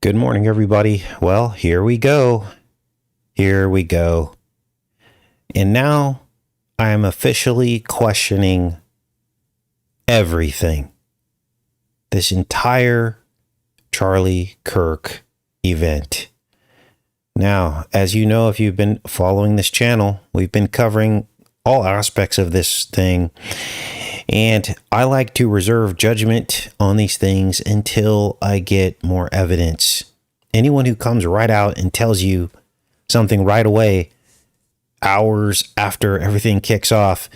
Good morning, everybody. Well, here we go. Here we go. And now I am officially questioning everything. This entire Charlie Kirk event. Now, as you know, if you've been following this channel, we've been covering all aspects of this thing. And I like to reserve judgment on these things until I get more evidence. Anyone who comes right out and tells you something right away, hours after everything kicks off,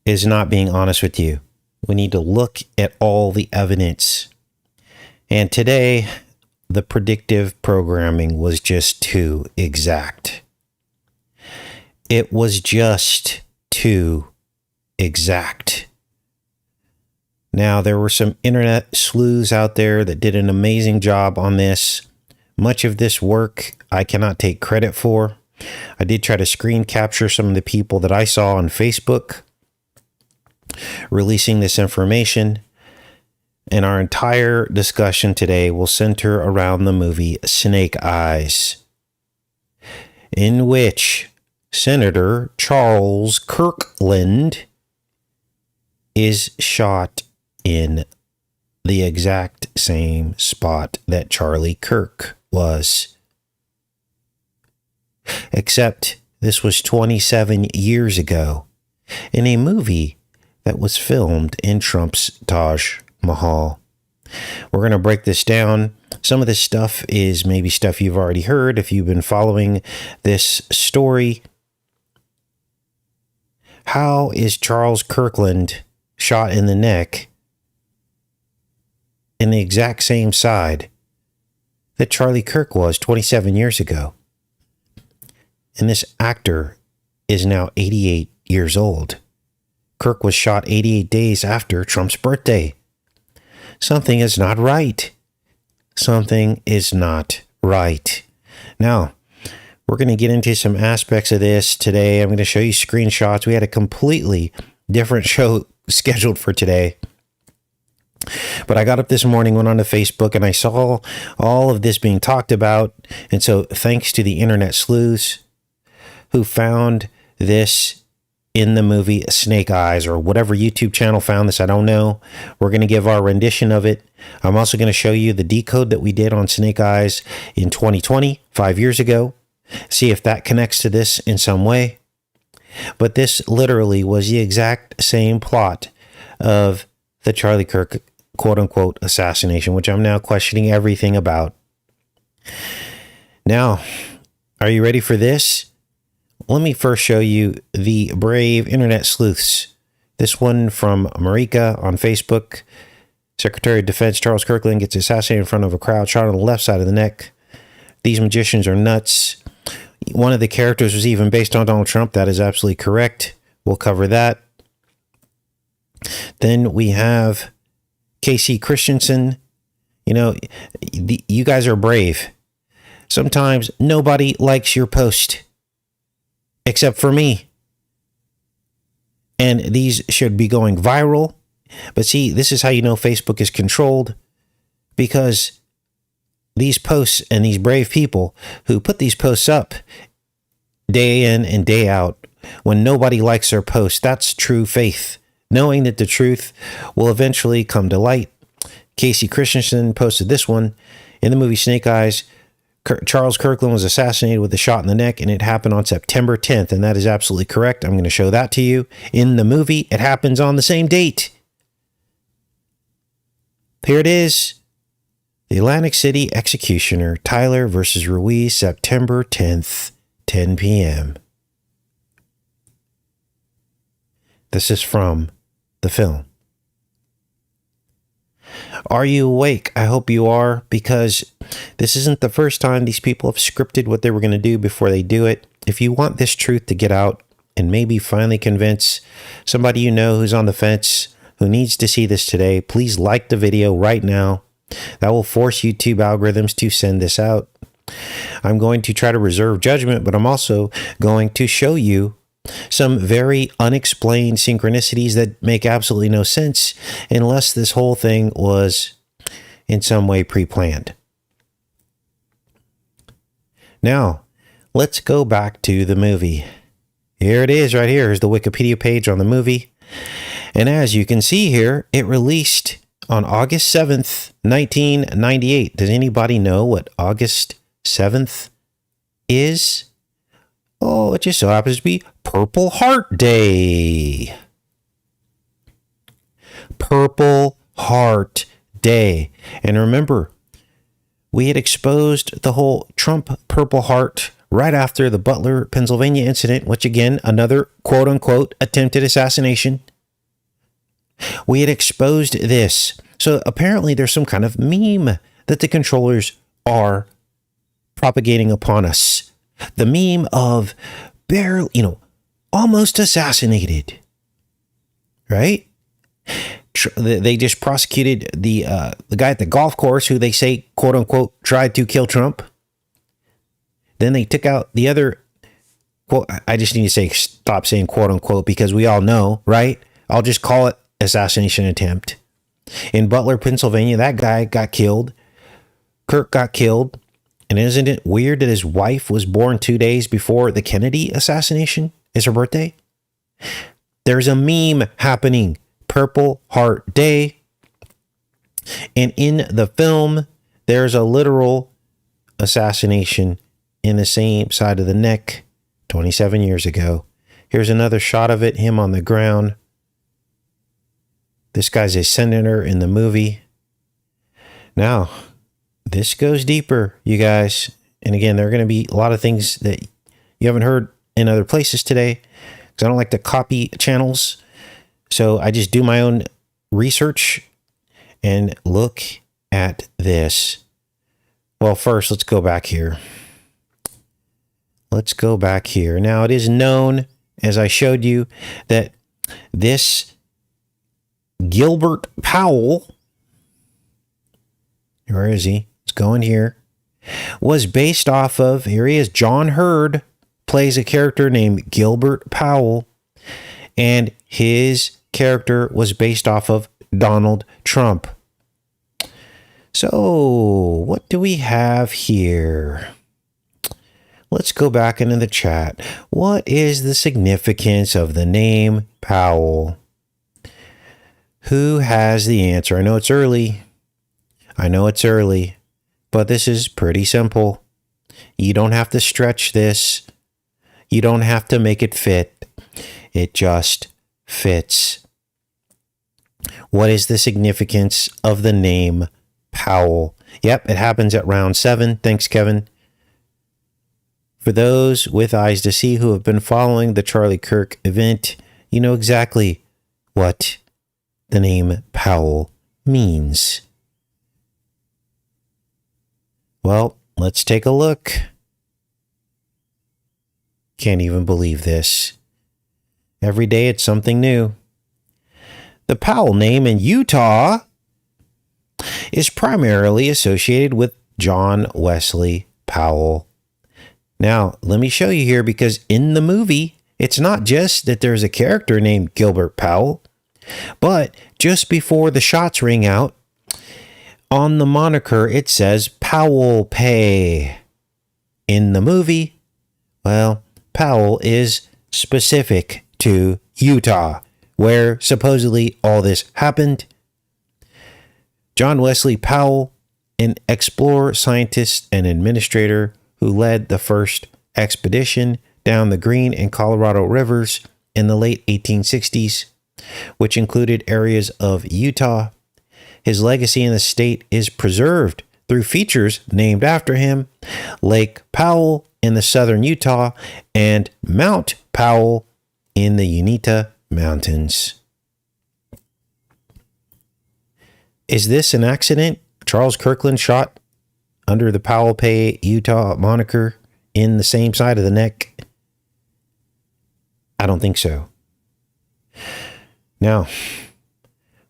is not being honest with you. We need to look at all the evidence. And today, the predictive programming was just too exact. It was just too exact. Now, there were some internet sleuths out there that did an amazing job on this. Much of this work I cannot take credit for. I did try to screen capture some of the people that I saw on Facebook releasing this information. And our entire discussion today will center around the movie Snake Eyes, in which Senator Charles KIRK-land is shot in the exact same spot that Charlie Kirk was. Except this was 27 years ago in a movie that was filmed in Trump's Taj Mahal. We're going to break this down. Some of this stuff is maybe stuff you've already heard if you've been following this story. How is Charles KIRK-land shot in the neck in the exact same side that Charlie Kirk was 27 years ago? And this actor is now 88 years old. Kirk was shot 88 days after Trump's birthday. Something is not right. Something is not right. Now, we're going to get into some aspects of this today. I'm going to show you screenshots. We had a completely different show scheduled for today. But I got up this morning, went onto Facebook, and I saw all of this being talked about. And so thanks to the internet sleuths who found this in the movie Snake Eyes, or whatever YouTube channel found this, I don't know. We're going to give our rendition of it. I'm also going to show you the decode that we did on Snake Eyes in 2020, 5 years ago. See if that connects to this in some way. But this literally was the exact same plot of the Charlie Kirk quote-unquote assassination, which I'm now questioning everything about. Now, are you ready for this? Let me first show you the brave internet sleuths. This one from Marika on Facebook. Secretary of Defense Charles KIRK-land gets assassinated in front of a crowd, shot on the left side of the neck. These magicians are nuts. One of the characters was even based on Donald Trump. That is absolutely correct. We'll cover that. Then we have Casey Christensen. You know, you guys are brave. Sometimes nobody likes your post except for me. And these should be going viral. But see, this is how you know Facebook is controlled, because these posts and these brave people who put these posts up day in and day out, when nobody likes their post, that's true faith, knowing that the truth will eventually come to light. Casey Christensen posted this one. In the movie Snake Eyes, Charles KIRK-land was assassinated with a shot in the neck, and it happened on September 10th, and that is absolutely correct. I'm going to show that to you. In the movie, it happens on the same date. Here it is. The Atlantic City executioner, Tyler versus Ruiz, September 10th, 10 p.m. This is from the film. Are you awake? I hope you are, because this isn't the first time these people have scripted what they were going to do before they do it. If you want this truth to get out and maybe finally convince somebody you know who's on the fence, who needs to see this today, please like the video right now. That will force YouTube algorithms to send this out. I'm going to try to reserve judgment, but I'm also going to show you some very unexplained synchronicities that make absolutely no sense unless this whole thing was in some way pre-planned. Now, let's go back to the movie. Here it is right here. Here's the Wikipedia page on the movie. And as you can see here, it released on August 7th, 1998. Does anybody know what August 7th is? Oh, it just so happens to be Purple Heart Day. Purple Heart Day. And remember, we had exposed the whole Trump Purple Heart right after the Butler, Pennsylvania incident, which again, another quote-unquote attempted assassination. We had exposed this. So apparently there's some kind of meme that the controllers are propagating upon us. The meme of barely, almost assassinated. Right? They just prosecuted the guy at the golf course who they say, quote-unquote, tried to kill Trump. Then they took out the other, quote, I just need to say, stop saying quote unquote, because we all know, right? I'll just call it assassination attempt. In Butler, Pennsylvania, that guy got killed. Kirk got killed. And isn't it weird that his wife was born 2 days before the Kennedy assassination is her birthday? There's a meme happening, Purple Heart Day. And in the film, there's a literal assassination in the same side of the neck 27 years ago. Here's another shot of it, him on the ground. This guy's a senator in the movie. Now, this goes deeper, you guys. And again, there are going to be a lot of things that you haven't heard in other places today, because I don't like to copy channels. So I just do my own research and look at this. Well, first, let's go back here. Let's go back here. Now, it is known, as I showed you, that this Gilbert Powell, where is he? Let's go in here, was based off of, here he is, John Hurd plays a character named Gilbert Powell, and his character was based off of Donald Trump. So, what do we have here? Let's go back into the chat. What is the significance of the name Powell? Who has the answer? I know it's early. But this is pretty simple. You don't have to stretch this. You don't have to make it fit. It just fits. What is the significance of the name Powell? Yep, it happens at round 7. Thanks, Kevin. For those with eyes to see who have been following the Charlie Kirk event, you know exactly what the name Powell means. Well, let's take a look. Can't even believe this. Every day it's something new. The Powell name in Utah is primarily associated with John Wesley Powell. Now, let me show you here, because in the movie, it's not just that there's a character named Gilbert Powell, but just before the shots ring out, on the moniker, it says Powell Pay. In the movie, well, Powell is specific to Utah, where supposedly all this happened. John Wesley Powell, an explorer, scientist, and administrator who led the first expedition down the Green and Colorado rivers in the late 1860s, which included areas of Utah. His legacy in the state is preserved through features named after him: Lake Powell in the southern Utah and Mount Powell in the Uinta Mountains. Is this an accident? Charles Kirk-land shot under the Powell Pay Utah moniker in the same side of the neck? I don't think so. Now,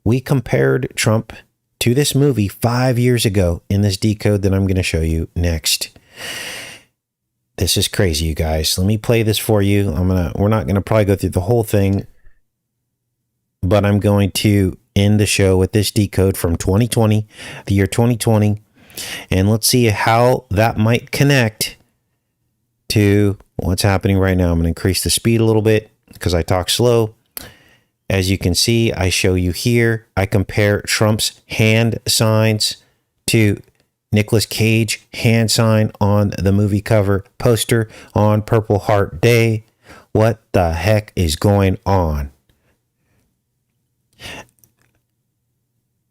we compared Trump to this movie 5 years ago in this decode that I'm going to show you next. This is crazy, you guys. Let me play this for you. We're not going to probably go through the whole thing, but I'm going to end the show with this decode from 2020, the year 2020. And let's see how that might connect to what's happening right now. I'm going to increase the speed a little bit because I talk slow. As you can see, I show you here, I compare Trump's hand signs to Nicolas Cage hand sign on the movie cover poster on Purple Heart Day. What the heck is going on?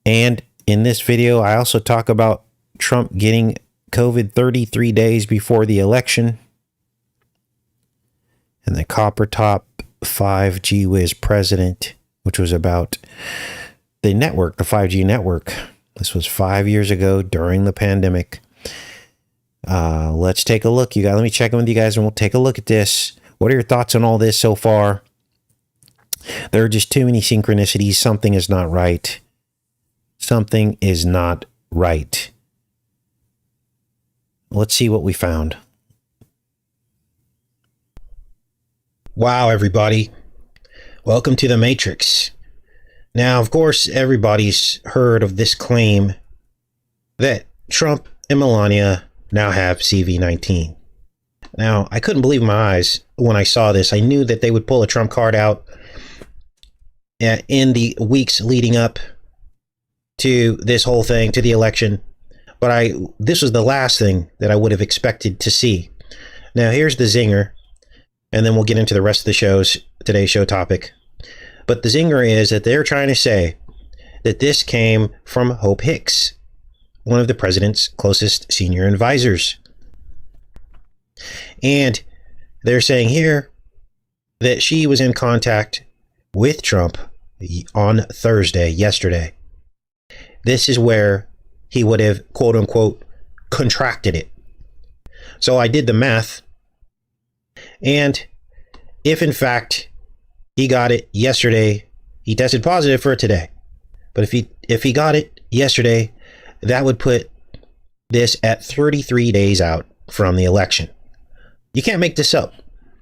And in this video, I also talk about Trump getting COVID 33 days before the election. And the Copper Top 5G Whiz president, which was about the network, the 5G network. This was 5 years ago during the pandemic. Let's take a look. You guys, let me check in with you guys and we'll take a look at this. What are your thoughts on all this so far? There are just too many synchronicities. Something is not right. Something is not right. Let's see what we found. Wow, everybody. Welcome to the Matrix. Now, of course, everybody's heard of this claim that Trump and Melania now have CV-19. Now, I couldn't believe my eyes when I saw this. I knew that they would pull a Trump card out in the weeks leading up to this whole thing, to the election. But this was the last thing that I would have expected to see. Now, here's the zinger, and then we'll get into the rest of the today's show topic. But the zinger is that they're trying to say that this came from Hope Hicks, one of the president's closest senior advisors. And they're saying here that she was in contact with Trump on Thursday, yesterday. This is where he would have, quote unquote, contracted it. So I did the math. And if in fact he got it yesterday, he tested positive for it today. But if he got it yesterday, that would put this at 33 days out from the election. You can't make this up.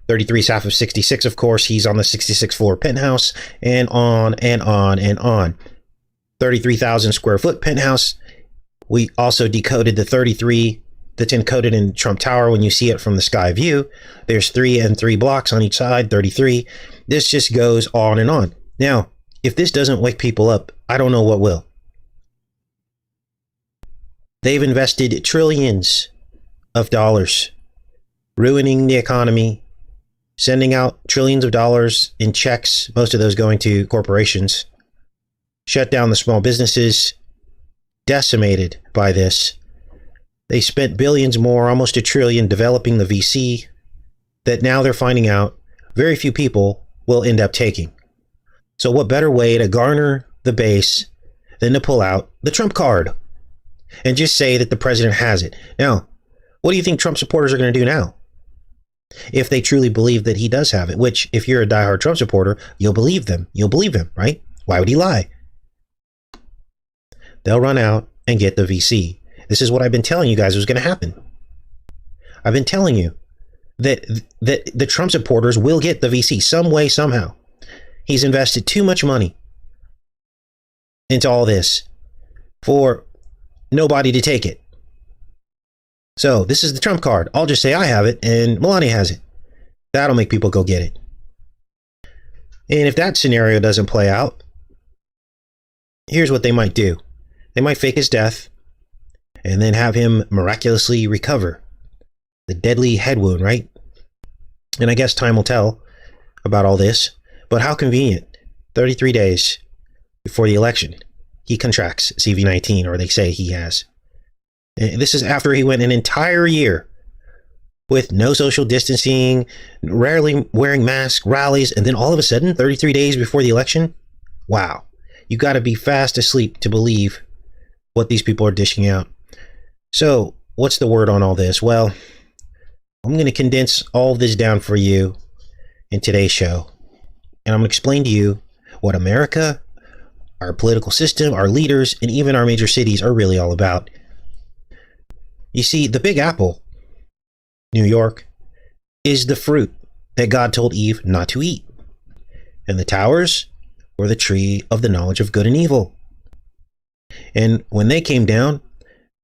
33 is half of 66, of course. He's on the 66th floor penthouse, and on and on and on. 33,000 square foot penthouse. We also decoded the 33 that's encoded in Trump Tower when you see it from the sky view. There's 3 and 3 blocks on each side, 33. This just goes on and on. Now, if this doesn't wake people up, I don't know what will. They've invested trillions of dollars, ruining the economy, sending out trillions of dollars in checks, most of those going to corporations, shut down the small businesses, decimated by this. They spent billions more, almost $1 trillion, developing the VC that now they're finding out very few people will end up taking. So what better way to garner the base than to pull out the Trump card and just say that the president has it? Now, what do you think Trump supporters are going to do now? If they truly believe that he does have it, which if you're a diehard Trump supporter, you'll believe them. You'll believe him, right? Why would he lie? They'll run out and get the VC. This is what I've been telling you guys was going to happen. I've been telling you that the Trump supporters will get the VC some way, somehow. He's invested too much money into all this for nobody to take it. So this is the Trump card. I'll just say I have it and Melania has it. That'll make people go get it. And if that scenario doesn't play out, here's what they might do. They might fake his death and then have him miraculously recover the deadly head wound, right? And I guess time will tell about all this, but how convenient. 33 days before the election, he contracts CV-19, or they say he has. And this is after he went an entire year with no social distancing, rarely wearing masks, rallies, and then all of a sudden, 33 days before the election? Wow. You got to be fast asleep to believe what these people are dishing out. So, what's the word on all this? Well, I'm going to condense all of this down for you in today's show. And I'm going to explain to you what America, our political system, our leaders, and even our major cities are really all about. You see, the Big Apple, New York, is the fruit that God told Eve not to eat. And the towers were the tree of the knowledge of good and evil. And when they came down,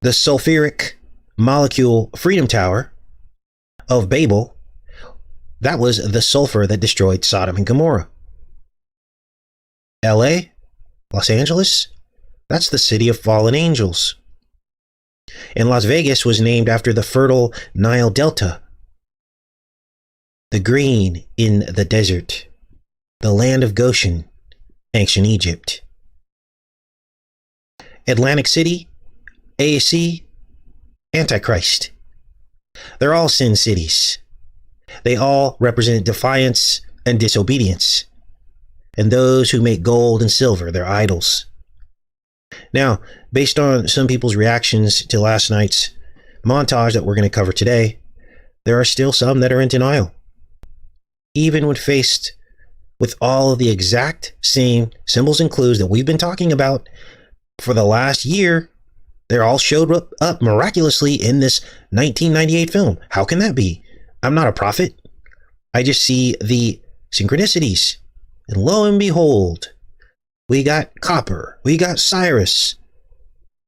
the sulfuric molecule Freedom Tower of Babel, that was the sulfur that destroyed Sodom and Gomorrah. LA, Los Angeles, that's the city of fallen angels. And Las Vegas was named after the fertile Nile Delta, the green in the desert, the land of Goshen, ancient Egypt. Atlantic City, AAC, Antichrist. They're all sin cities. They all represent defiance and disobedience, and those who make gold and silver their idols. Now, based on some people's reactions to last night's montage that we're going to cover today, there are still some that are in denial. Even when faced with all of the exact same symbols and clues that we've been talking about for the last year, they're all showed up miraculously in this 1998 film. How can that be? I'm not a prophet. I just see the synchronicities. And lo and behold, we got copper. We got Cyrus.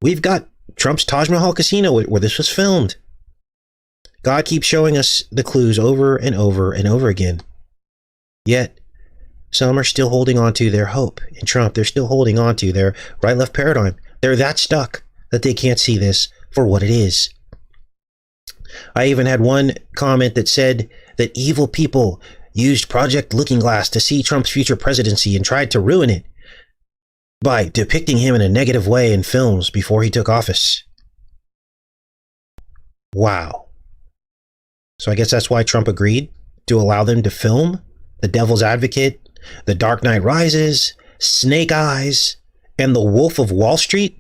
We've got Trump's Taj Mahal casino where this was filmed. God keeps showing us the clues over and over and over again. Yet, some are still holding on to their hope in Trump. They're still holding on to their right-left paradigm. They're that stuck that they can't see this for what it is. I even had one comment that said that evil people used Project Looking Glass to see Trump's future presidency and tried to ruin it by depicting him in a negative way in films before he took office. Wow. So I guess that's why Trump agreed to allow them to film The Devil's Advocate, The Dark Knight Rises, Snake Eyes, and The Wolf of Wall Street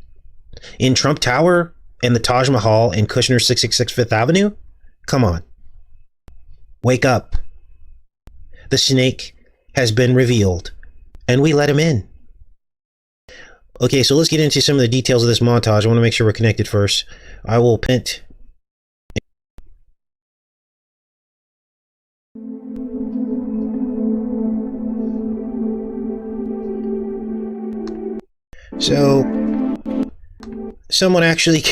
in Trump Tower and the Taj Mahal in Kushner 666 Fifth Avenue? Come on. Wake up. The snake has been revealed, and we let him in. Okay, so let's get into some of the details of this montage. I want to make sure we're connected first. I will pint. So, someone actually,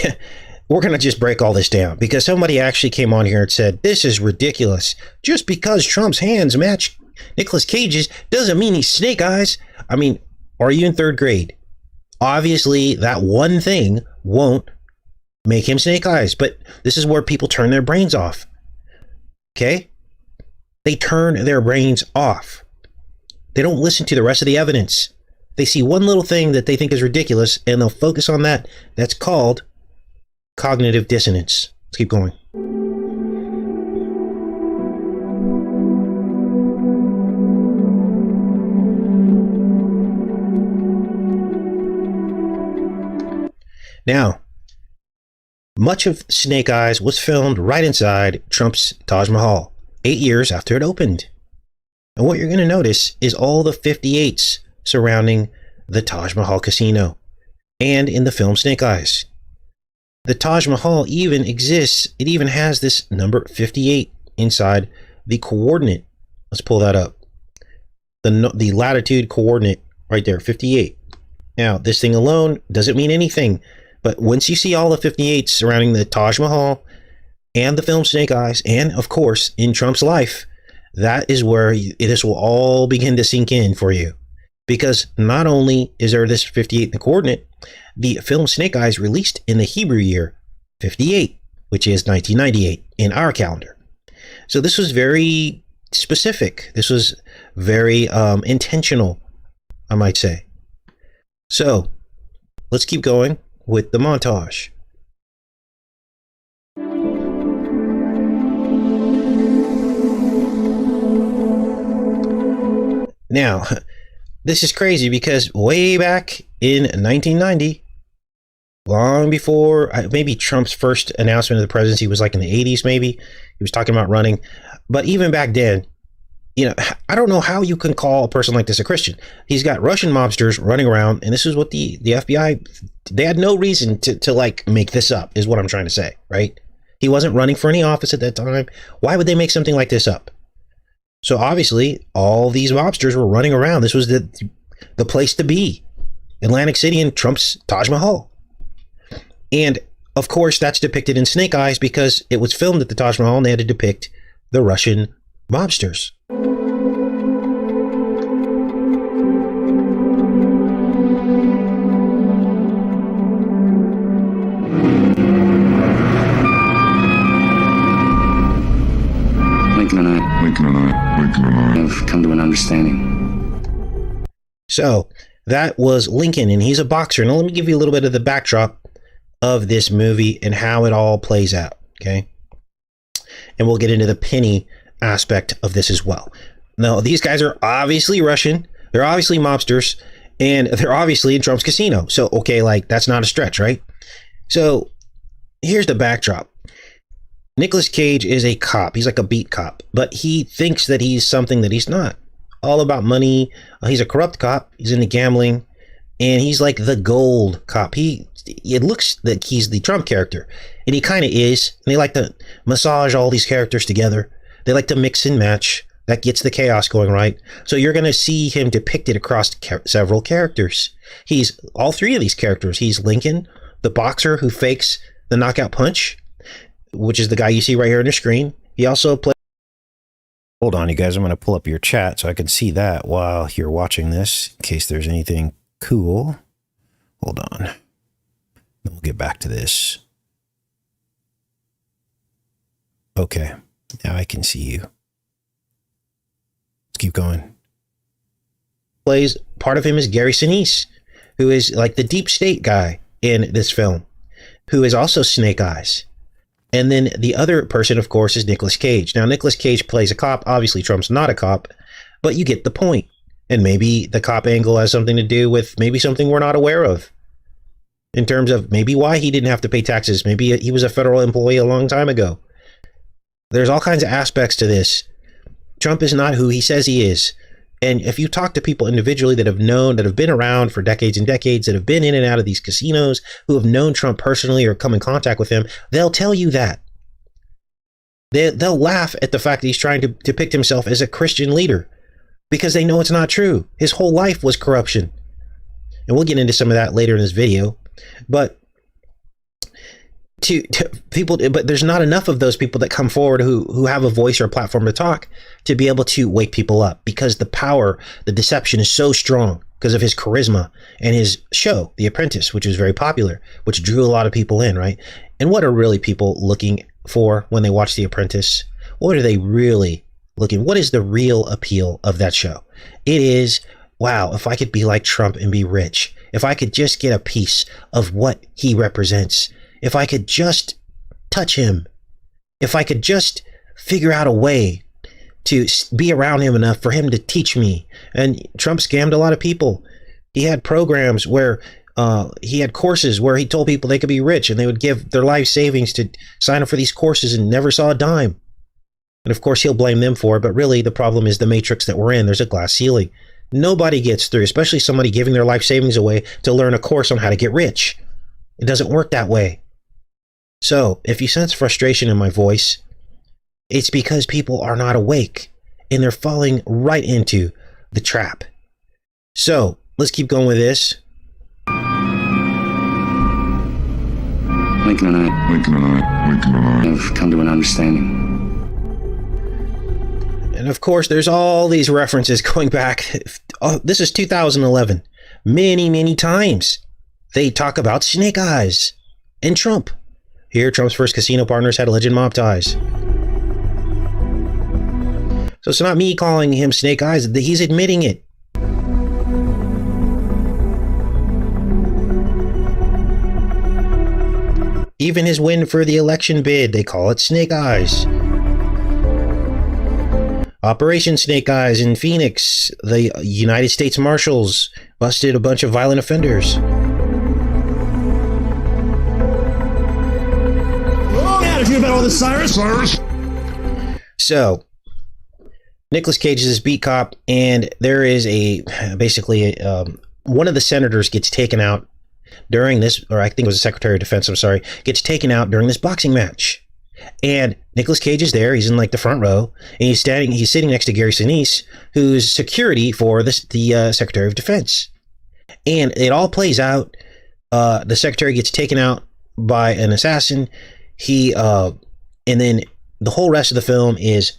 we're going to just break all this down because somebody actually came on here and said, this is ridiculous. Just because Trump's hands match Nicolas Cage's doesn't mean he's Snake Eyes. I mean, are you in third grade? Obviously, that one thing won't make him Snake Eyes, but this is where people turn their brains off. Okay? They turn their brains off. They don't listen to the rest of the evidence. They see one little thing that they think is ridiculous, and they'll focus on that. That's called cognitive dissonance. Let's keep going. Now, much of Snake Eyes was filmed right inside Trump's Taj Mahal, 8 years after it opened. And what you're going to notice is all the 58s surrounding the Taj Mahal casino and in the film Snake Eyes. The Taj Mahal even exists. It even has this number 58 inside the coordinate. Let's pull that up. The latitude coordinate right there, 58. Now, this thing alone doesn't mean anything. But once you see all the 58s surrounding the Taj Mahal and the film Snake Eyes, and of course in Trump's life, that is where this will all begin to sink in for you. Because not only is there this 58 in the coordinate, the film Snake Eyes released in the Hebrew year 58, which is 1998 in our calendar. So this was very specific. This was very intentional, I might say. So let's keep going with the montage. Now, this is crazy because way back in 1990, long before maybe Trump's first announcement of the presidency was like in the 80s, maybe he was talking about running. But even back then, you know, I don't know how you can call a person like this a Christian. He's got Russian mobsters running around, and this is what the FBI, they had no reason to like make this up, is what I'm trying to say, right? He wasn't running for any office at that time. Why would they make something like this up? So obviously, all these mobsters were running around. This was the place to be. Atlantic City and Trump's Taj Mahal. And of course, that's depicted in Snake Eyes because it was filmed at the Taj Mahal and they had to depict the Russian mobsters. Lincoln and I have come to an understanding. So that was Lincoln, and he's a boxer. Now let me give you a little bit of the backdrop of this movie and how it all plays out, okay? And we'll get into the penny aspect of this as well. Now, these guys are obviously Russian. They're obviously mobsters, and they're obviously in Trump's casino. So, okay, like, that's not a stretch, right? So here's the backdrop. Nicolas Cage is a cop. He's like a beat cop, but he thinks that he's something that he's not. All about money. He's a corrupt cop. He's into gambling, and he's like the gold cop. It looks like he's the Trump character, and he kind of is. And they like to massage all these characters together. They like to mix and match. That gets the chaos going, right? So you're going to see him depicted across several characters. He's all three of these characters. He's Lincoln, the boxer who fakes the knockout punch, which is the guy you see right here on your screen. He also plays... Hold on, you guys. I'm going to pull up your chat so I can see that while you're watching this, in case there's anything cool. Hold on. Then we'll get back to this. Okay. Now I can see you. Let's keep going. Plays, part of him is Gary Sinise, who is like the deep state guy in this film, who is also Snake Eyes. And then the other person, of course, is Nicolas Cage. Now, Nicolas Cage plays a cop. Obviously, Trump's not a cop, but you get the point. And maybe the cop angle has something to do with maybe something we're not aware of, in terms of maybe why he didn't have to pay taxes. Maybe he was a federal employee a long time ago. There's all kinds of aspects to this. Trump is not who he says he is. And if you talk to people individually that have known, that have been around for decades and decades, that have been in and out of these casinos, who have known Trump personally or come in contact with him, they'll tell you that. They'll laugh at the fact that he's trying to depict himself as a Christian leader, because they know it's not true. His whole life was corruption. And we'll get into some of that later in this video. But to people, but there's not enough of those people that come forward who have a voice or a platform to talk, to be able to wake people up, because the power, the deception is so strong because of his charisma and his show, The Apprentice, which was very popular, which drew a lot of people in, right? And what are really people looking for when they watch The Apprentice? What are they really looking? What is the real appeal of that show? It is, wow, if I could be like Trump and be rich, if I could just get a piece of what he represents, if I could just touch him, if I could just figure out a way to be around him enough for him to teach me. And Trump scammed a lot of people. He had programs where he had courses where he told people they could be rich, and they would give their life savings to sign up for these courses and never saw a dime. And of course, he'll blame them for it. But really, the problem is the matrix that we're in. There's a glass ceiling. Nobody gets through, especially somebody giving their life savings away to learn a course on how to get rich. It doesn't work that way. So if you sense frustration in my voice, it's because people are not awake and they're falling right into the trap. So let's keep going with this. Lincoln and I have come to an understanding. And of course, there's all these references going back. Oh, this is 2011. Many times they talk about Snake Eyes and Trump. Here, Trump's first casino partners had alleged mob ties. So it's not me calling him Snake Eyes. He's admitting it. Even his win for the election bid, they call it Snake Eyes. Operation Snake Eyes in Phoenix, the United States Marshals busted a bunch of violent offenders. About all this, Cyrus. So, Nicolas Cage is this beat cop, and there is basically one of the senators gets taken out during this, or I think it was the Secretary of Defense, gets taken out during this boxing match. And Nicolas Cage is there. He's in like the front row, and he's sitting next to Gary Sinise, who's security for the Secretary of Defense. And it all plays out. The secretary gets taken out by an assassin. And then the whole rest of the film is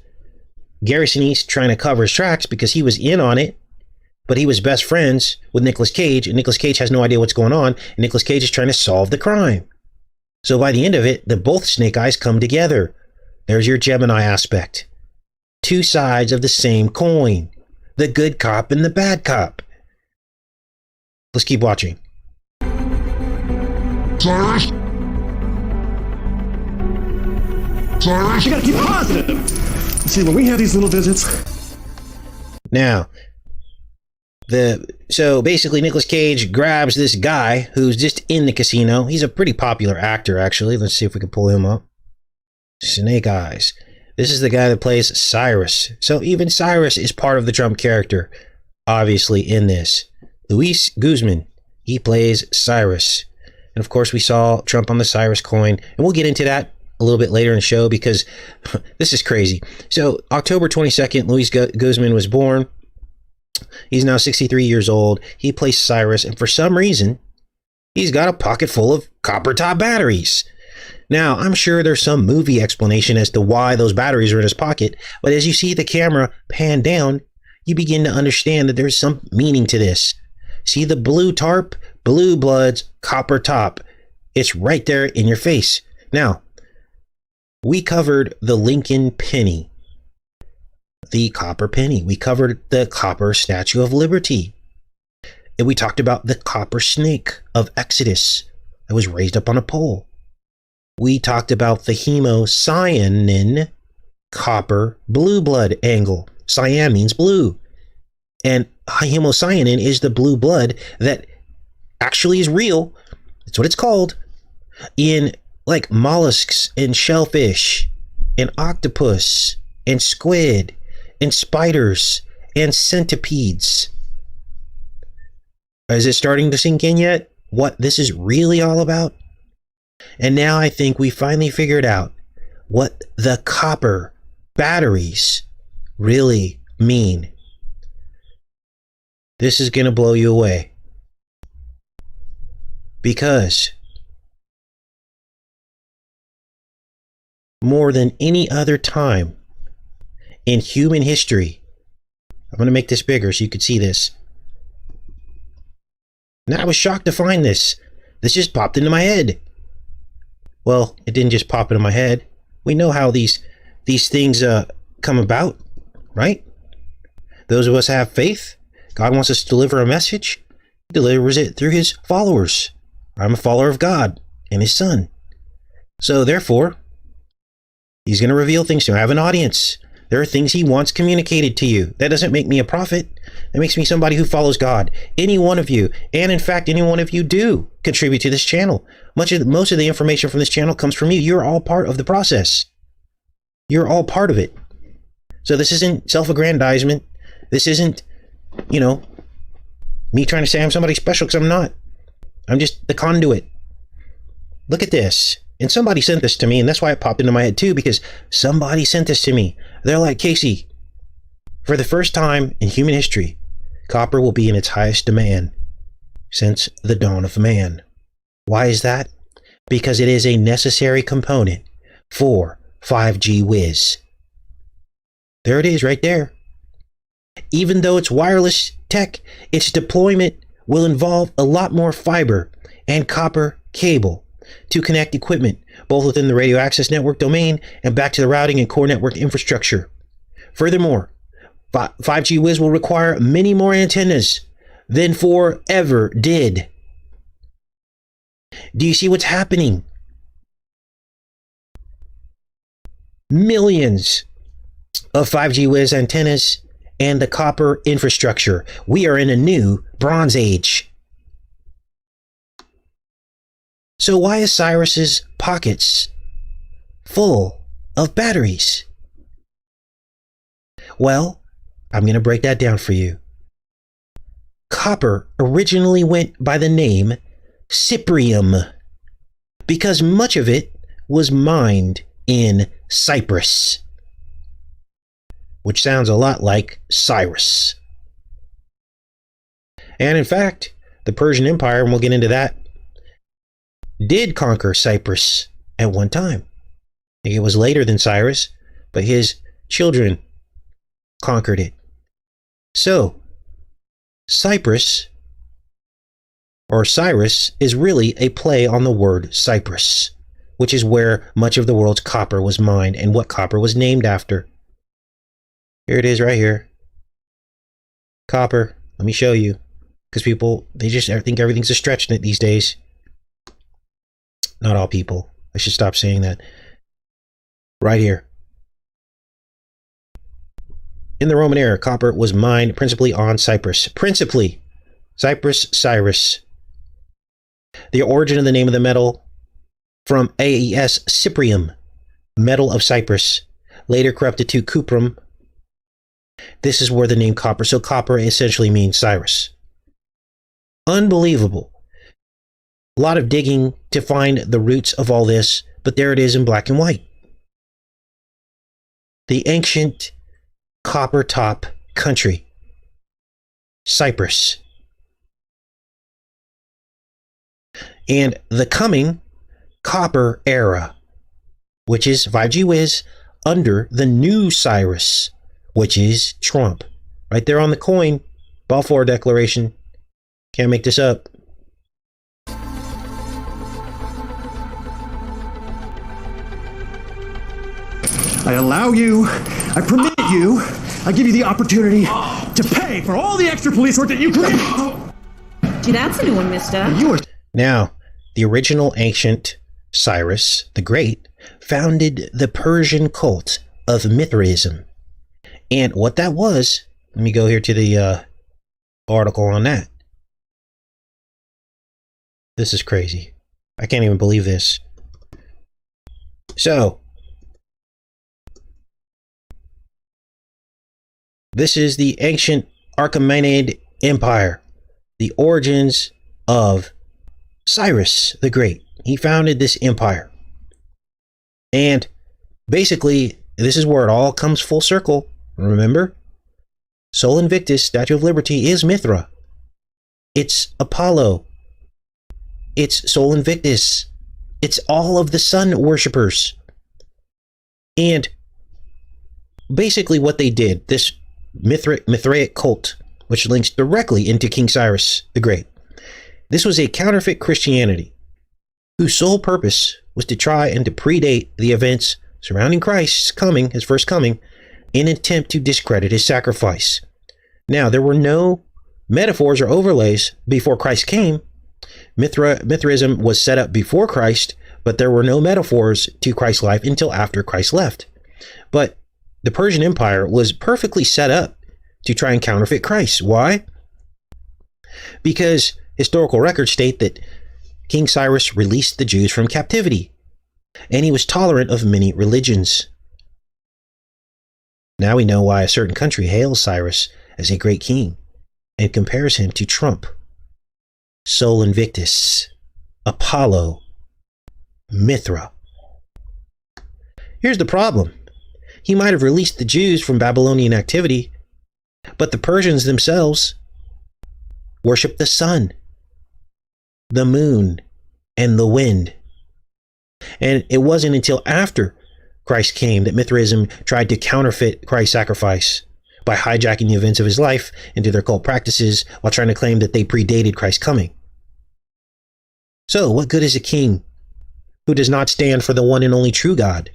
Garrison's trying to cover his tracks because he was in on it, but he was best friends with Nicolas Cage, and Nicolas Cage has no idea what's going on, and Nicolas Cage is trying to solve the crime. So by the end of it, both Snake Eyes come together. There's your Gemini aspect. Two sides of the same coin. The good cop and the bad cop. Let's keep watching. Cyrus? Cyrus? You gotta keep positive. See, when we have these little visits. Now, so basically Nicolas Cage grabs this guy who's just in the casino. He's a pretty popular actor, actually. Let's see if we can pull him up. Snake Eyes. This is the guy that plays Cyrus. So even Cyrus is part of the Trump character, obviously, in this. Luis Guzman, he plays Cyrus. And of course, we saw Trump on the Cyrus coin. And we'll get into that a little bit later in the show because this is crazy. So October 22nd, Luis Guzman was born. He's now 63 years old. He plays Cyrus. And for some reason, he's got a pocket full of copper top batteries. Now, I'm sure there's some movie explanation as to why those batteries are in his pocket, but as you see the camera pan down, you begin to understand that there's some meaning to this. See the blue tarp, blue bloods, copper top. It's right there in your face. Now, we covered the Lincoln penny, the copper penny. We covered the copper Statue of Liberty. And we talked about the copper snake of Exodus that was raised up on a pole. We talked about the hemocyanin copper blue blood angle. Cyan means blue. And hemocyanin is the blue blood that actually is real. That's what it's called. In like mollusks and shellfish and octopus and squid and spiders and centipedes. Is it starting to sink in yet? What this is really all about? And now I think we finally figured out what the copper batteries really mean. This is going to blow you away. Because more than any other time in human history, I'm going to make this bigger so you can see this. Now I was shocked to find this. This just popped into my head. Well, it didn't just pop into my head. We know how these things come about, right? Those of us who have faith. God wants us to deliver a message. He delivers it through his followers. I'm a follower of God and his son. So therefore, he's going to reveal things to you. I have an audience. There are things he wants communicated to you. That doesn't make me a prophet. That makes me somebody who follows God. Any one of you, and in fact, any one of you do contribute to this channel. Most of the information from this channel comes from you. You're all part of the process. You're all part of it. So this isn't self-aggrandizement. This isn't, me trying to say I'm somebody special, because I'm not. I'm just the conduit. Look at this. And somebody sent this to me, and that's why it popped into my head too, because somebody sent this to me. They're like, Casey, for the first time in human history, copper will be in its highest demand since the dawn of man. Why is that? Because it is a necessary component for 5G whiz. There it is right there. Even though it's wireless tech, its deployment will involve a lot more fiber and copper cable to connect equipment, both within the radio access network domain and back to the routing and core network infrastructure. Furthermore, 5G whiz will require many more antennas than 4 ever did. Do you see what's happening? Millions of 5G whiz antennas and the copper infrastructure. We are in a new Bronze Age. So why is Cyrus's pockets full of batteries? Well, I'm going to break that down for you. Copper originally went by the name Cyprium because much of it was mined in Cyprus, which sounds a lot like Cyrus. And in fact, the Persian Empire, and we'll get into that, did conquer Cyprus at one time. I think it was later than Cyrus, but his children conquered it. So, Cyprus, or Cyrus, is really a play on the word Cyprus, which is where much of the world's copper was mined and what copper was named after. Here it is right here. Copper. Let me show you. Because people, they just think everything's a stretch in it these days. Not all people. I should stop saying that. Right here. In the Roman era, copper was mined principally on Cyprus. Principally. Cyprus, Cyrus. The origin of the name of the metal from AES Cyprium, metal of Cyprus, later corrupted to cuprum. This is where the name copper, so copper essentially means Cyrus. Unbelievable. A lot of digging to find the roots of all this, but there it is in black and white. The ancient copper top country, Cyprus. And the coming copper era, which is 5G Wiz, under the new Cyrus, which is Trump. Right there on the coin, Balfour Declaration. Can't make this up. I allow you, I permit you, I give you the opportunity to pay for all the extra police work that you create. Gee, that's a new one, mister. You are... Now, the original ancient Cyrus the Great founded the Persian cult of Mithraism. And what that was, let me go here to the article on that. This is crazy. I can't even believe this. So, this is the ancient Achaemenid Empire, the origins of Cyrus the Great. He founded this empire. And basically, this is where it all comes full circle. Remember? Sol Invictus, Statue of Liberty, is Mithra. It's Apollo. It's Sol Invictus. It's all of the sun worshippers. And basically what they did, this Mithraic cult, which links directly into King Cyrus the Great. This was a counterfeit Christianity whose sole purpose was to try and to predate the events surrounding Christ's coming, his first coming, in an attempt to discredit his sacrifice. Now, there were no metaphors or overlays before Christ came. Mithraism was set up before Christ, but there were no metaphors to Christ's life until after Christ left. But the Persian Empire was perfectly set up to try and counterfeit Christ. Why? Because historical records state that King Cyrus released the Jews from captivity, and he was tolerant of many religions. Now we know why a certain country hails Cyrus as a great king and compares him to Trump, Sol Invictus, Apollo, Mithra. Here's the problem. He might have released the Jews from Babylonian activity, but the Persians themselves worship the sun, the moon, and the wind. And it wasn't until after Christ came that Mithraism tried to counterfeit Christ's sacrifice by hijacking the events of his life into their cult practices while trying to claim that they predated Christ's coming. So, what good is a king who does not stand for the one and only true God?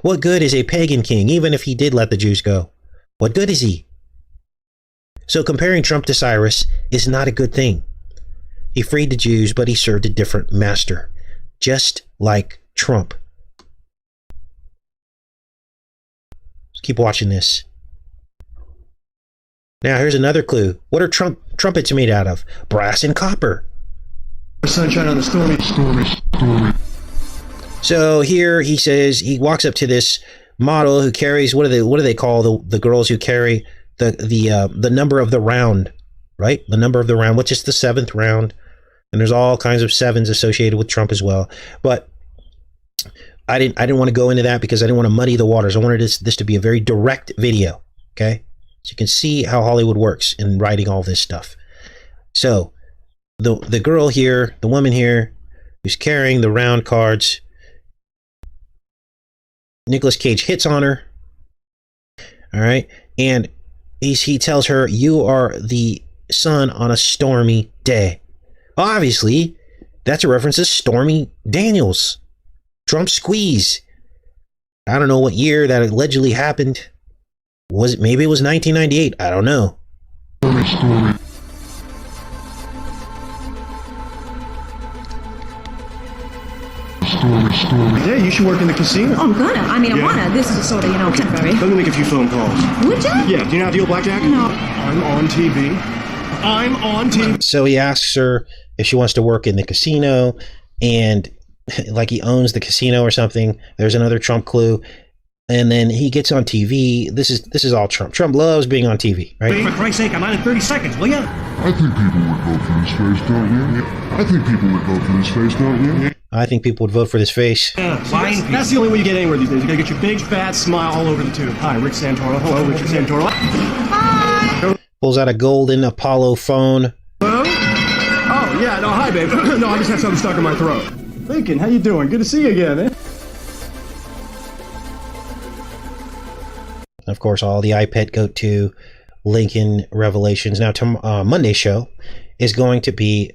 What good is a pagan king, even if he did let the Jews go? What good is he? So comparing Trump to Cyrus is not a good thing. He freed the Jews, but he served a different master, just like Trump. Let's keep watching this. Now here's another clue. What are trumpets made out of? Brass and copper. Sunshine on the stormy. So here he says, he walks up to this model who carries, what do they call the girls who carry the number of the round, right? The number of the round, which is the 7th round. And there's all kinds of sevens associated with Trump as well. But I didn't want to go into that because I didn't want to muddy the waters. I wanted this to be a very direct video. Okay. So you can see how Hollywood works in writing all this stuff. So the girl here, the woman here who's carrying the round cards, Nicolas Cage hits on her. All right. And he tells her, "You are the sun on a stormy day." Obviously, that's a reference to Stormy Daniels, Trump's squeeze. I don't know what year that allegedly happened. Was it, maybe it was 1998? I don't know. Yeah, you should work in the casino. Oh, I'm gonna. I mean, I Yeah. wanna. This is sort of, temporary. Let me make a few phone calls. Would you? Yeah, do you know how to deal blackjack? No. I'm on TV. I'm on TV. So he asks her if she wants to work in the casino, and like he owns the casino or something. There's another Trump clue. And then he gets on TV. This is all Trump. Trump loves being on TV, right? For Christ's sake, I'm on in 30 seconds, will ya? I think people would vote for this face, don't you? I think people would vote for this face, don't you? I think people would vote for this face. That's the only way you get anywhere these days. You gotta get your big, fat smile all over the tube. Hi, Rick Santoro. Hello, Richard Santoro. Pulls out a golden Apollo phone. Hello? Oh, yeah, no, hi, babe. No, I just have something stuck in my throat. Lincoln, how you doing? Good to see you again, eh? Of course, all the iPad go to Lincoln revelations. Now, Monday's show is going to be,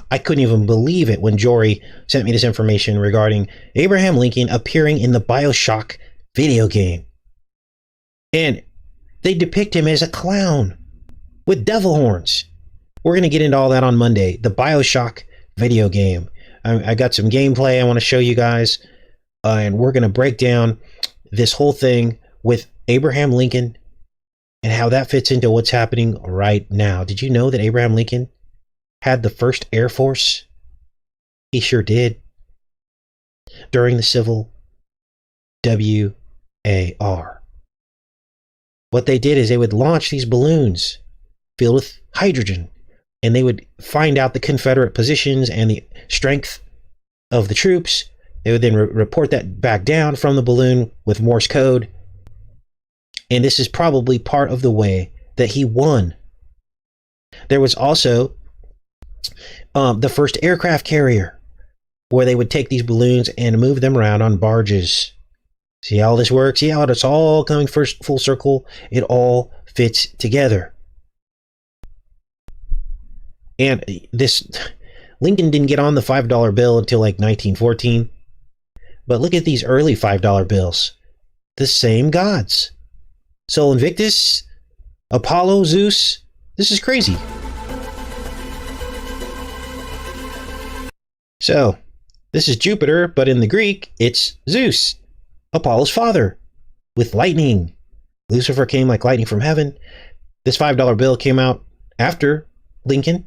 I couldn't even believe it when Jory sent me this information regarding Abraham Lincoln appearing in the BioShock video game. And they depict him as a clown with devil horns. We're going to get into all that on Monday. The BioShock video game. I got some gameplay I want to show you guys. And we're going to break down this whole thing with Abraham Lincoln and how that fits into what's happening right now. Did you know that Abraham Lincoln had the first Air Force? He sure did. During the Civil War. What they did is they would launch these balloons filled with hydrogen, and they would find out the Confederate positions and the strength of the troops. They would then report that back down from the balloon with Morse code. And this is probably part of the way that he won. There was also the first aircraft carrier, where they would take these balloons and move them around on barges. See how this works? See how it's all coming first full circle? It all fits together. And this, Lincoln didn't get on the $5 bill until like 1914. But look at these early $5 bills. The same gods. Sol Invictus, Apollo, Zeus. This is crazy. So, this is Jupiter, but in the Greek, it's Zeus, Apollo's father, with lightning. Lucifer came like lightning from heaven. This $5 bill came out after Lincoln.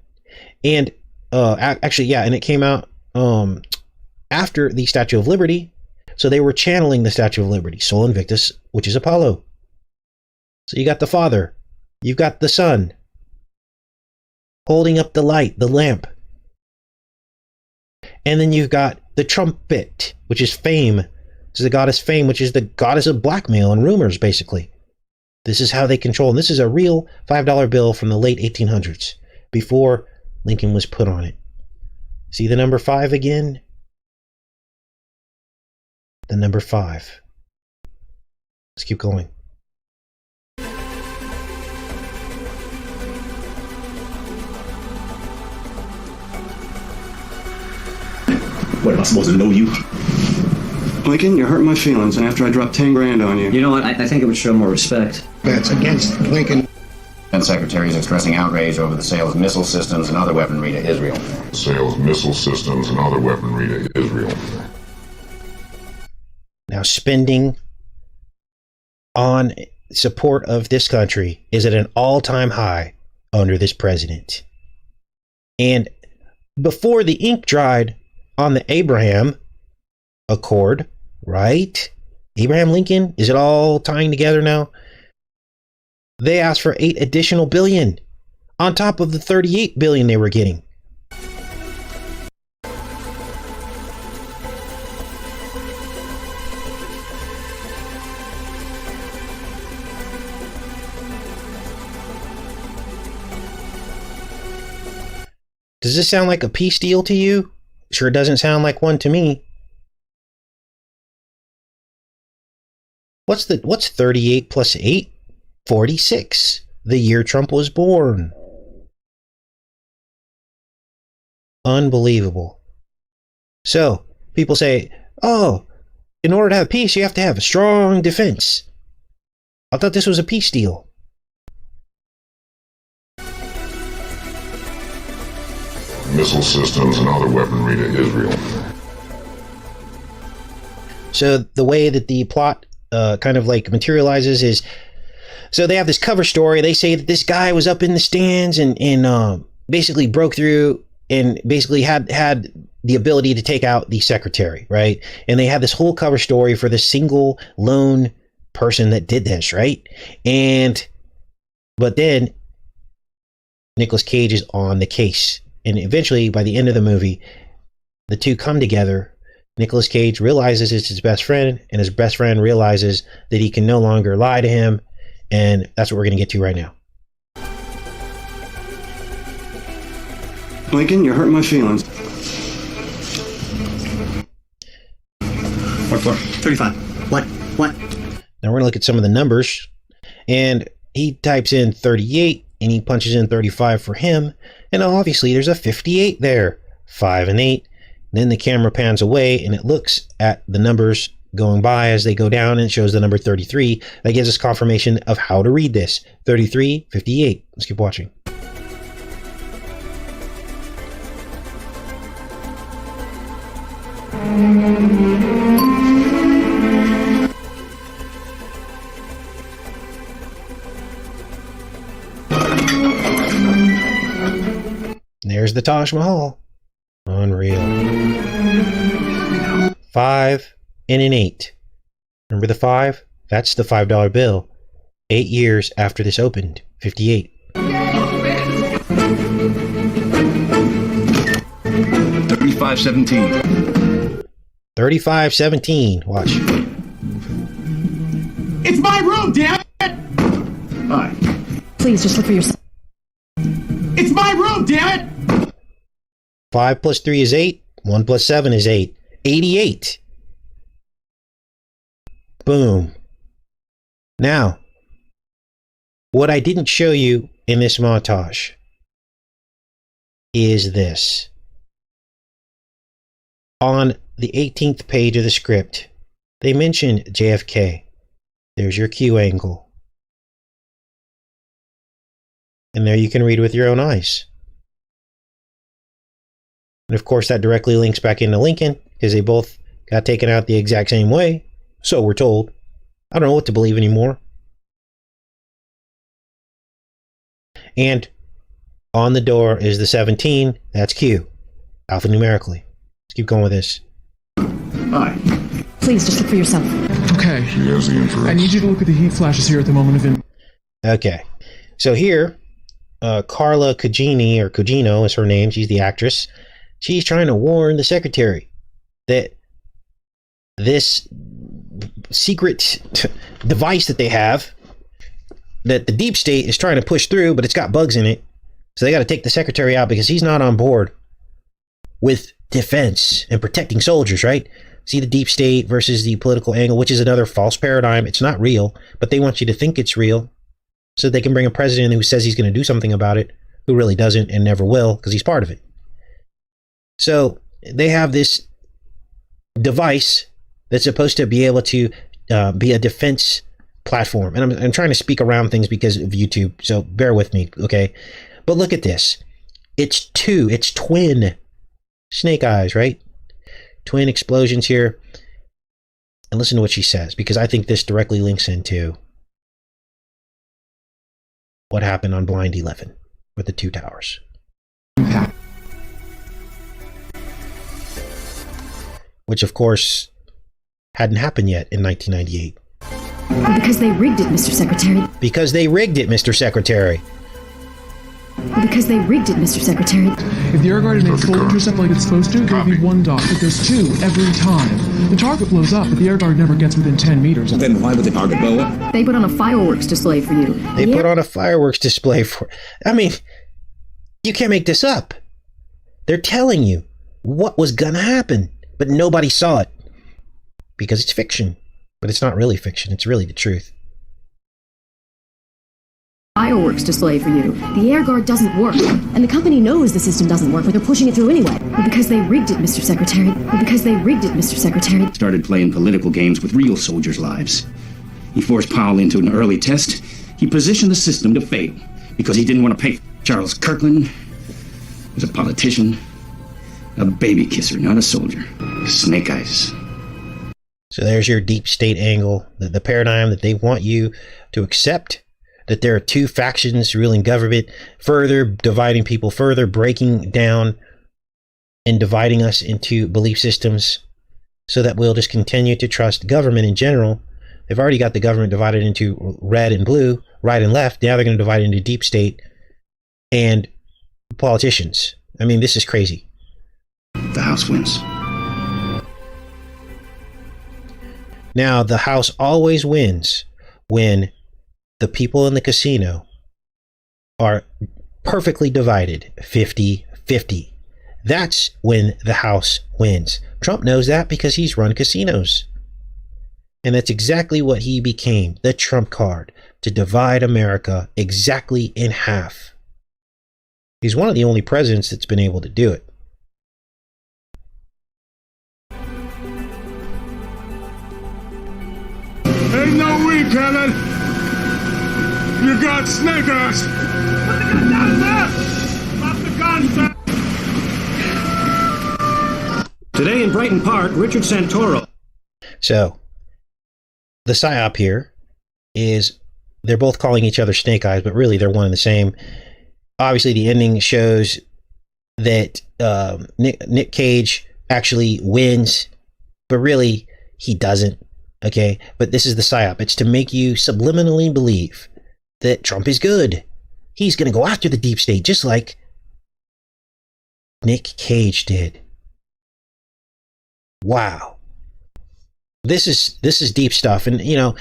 And and it came out after the Statue of Liberty. So they were channeling the Statue of Liberty, Sol Invictus, which is Apollo. So you got the Father, you've got the Son, holding up the light, the lamp. And then you've got the trumpet, which is Fame. This is the goddess Fame, which is the goddess of blackmail and rumors, basically. This is how they control. And this is a real $5 bill from the late 1800s, before Lincoln was put on it. See the number 5 again? The number 5. Let's keep going. What, am I supposed to know you? Lincoln, you're hurting my feelings, and after I dropped 10 grand on you. You know what? I think it would show more respect. That's against Lincoln. And secretaries expressing outrage over the sale of missile systems and other weaponry to Israel. Sales missile systems and other weaponry to Israel. Now, spending on support of this country is at an all-time high under this president. And before the ink dried on the Abraham Accord, right? Abraham Lincoln, is it all tying together now? They asked for 8 additional billion on top of the 38 billion they were getting. Does this sound like a peace deal to you? Sure doesn't sound like one to me. What's 38 plus 8? 46. the year Trump was born. Unbelievable. So, people say, oh, in order to have peace, you have to have a strong defense. I thought this was a peace deal. Missile systems and other weaponry to Israel. So the way that the plot kind of like materializes is, so they have this cover story. They say that this guy was up in the stands and basically broke through and basically had the ability to take out the secretary, right? And they have this whole cover story for the single lone person that did this, right? But then Nicolas Cage is on the case. And eventually, by the end of the movie, the two come together. Nicolas Cage realizes it's his best friend, and his best friend realizes that he can no longer lie to him. And that's what we're going to get to right now. Lincoln, you're hurting my feelings. What for? 35. What? Now we're going to look at some of the numbers. And he types in 38, and he punches in 35 for him. And obviously there's a 58 there. 5 and 8. Then the camera pans away, and it looks at the numbers going by as they go down, and it shows the number 33. That gives us confirmation of how to read this. 33, 58. Let's keep watching. There's the Taj Mahal. Unreal. 5 and an 8. Remember the 5? That's the $5 bill. 8 years after this opened. 58. 3517. 3517. Watch. It's my room, damn it! Hi. Please just look for yourself. It's my room, damn it! 5 plus 3 is 8. 1 plus 7 is 8. 88. Boom. Now, what I didn't show you in this montage is this. On the 18th page of the script, they mentioned JFK. There's your Q angle. And there you can read with your own eyes. And of course, that directly links back into Lincoln, because they both got taken out the exact same way. So we're told. I don't know what to believe anymore. And on the door is the 17. That's Q. Alphanumerically. Let's keep going with this. Hi. Please just look for yourself. Okay. She has the inference. I need you to look at the heat flashes here at the moment of impact. Okay. So here, Carla Cugino, or Cugino is her name. She's the actress. She's trying to warn the secretary that this secret device that they have, that the deep state is trying to push through, but it's got bugs in it. So they got to take the secretary out because he's not on board with defense and protecting soldiers, right? See the deep state versus the political angle, which is another false paradigm. It's not real, but they want you to think it's real so they can bring a president who says he's going to do something about it, who really doesn't and never will because he's part of it. So they have this device that's supposed to be able to be a defense platform. And I'm trying to speak around things because of YouTube, so bear with me, okay? But look at this. It's twin snake eyes, right? Twin explosions here. And listen to what she says, because I think this directly links into what happened on Blind 11 with the two towers. Which, of course, hadn't happened yet in 1998. Because they rigged it, Mr. Secretary. Because they rigged it, Mr. Secretary. Because they rigged it, Mr. Secretary. If the air guard had made full intercept like it's supposed to, there would be one dot, but there's two every time. The target blows up, but the air guard never gets within 10 meters. Then why would the target blow up? They put on a fireworks display for you. They put on a fireworks display for... I mean, you can't make this up. They're telling you what was gonna happen, but nobody saw it. Because it's fiction. But it's not really fiction, it's really the truth. Fireworks display for you. The air guard doesn't work. And the company knows the system doesn't work, but they're pushing it through anyway. Well, because they rigged it, Mr. Secretary. Well, because they rigged it, Mr. Secretary. Started playing political games with real soldiers' lives. He forced Powell into an early test. He positioned the system to fail because he didn't want to pay. Charles KIRK-land was a politician, a baby kisser, not a soldier. Snake eyes. So there's your deep state angle, the paradigm that they want you to accept, that there are two factions ruling government, further dividing people, further breaking down and dividing us into belief systems so that we'll just continue to trust government in general. They've already got the government divided into red and blue, right and left. Now they're going to divide it into deep state and politicians. I mean, this is crazy. The House wins. Now, the House always wins when the people in the casino are perfectly divided 50-50. That's when the House wins. Trump knows that because he's run casinos. And that's exactly what he became, the Trump card, to divide America exactly in half. He's one of the only presidents that's been able to do it. Ain't no way, Kevin! You got snake eyes! Put the gun down, sir! Drop the gun, sir! Today in Brighton Park, Richard Santoro. So, the psyop here is they're both calling each other snake eyes, but really they're one and the same. Obviously, the ending shows that Nick Cage actually wins, but really he doesn't. Okay, but this is the psyop. It's to make you subliminally believe that Trump is good. He's going to go after the deep state, just like Nick Cage did. Wow. This is deep stuff. And, you know,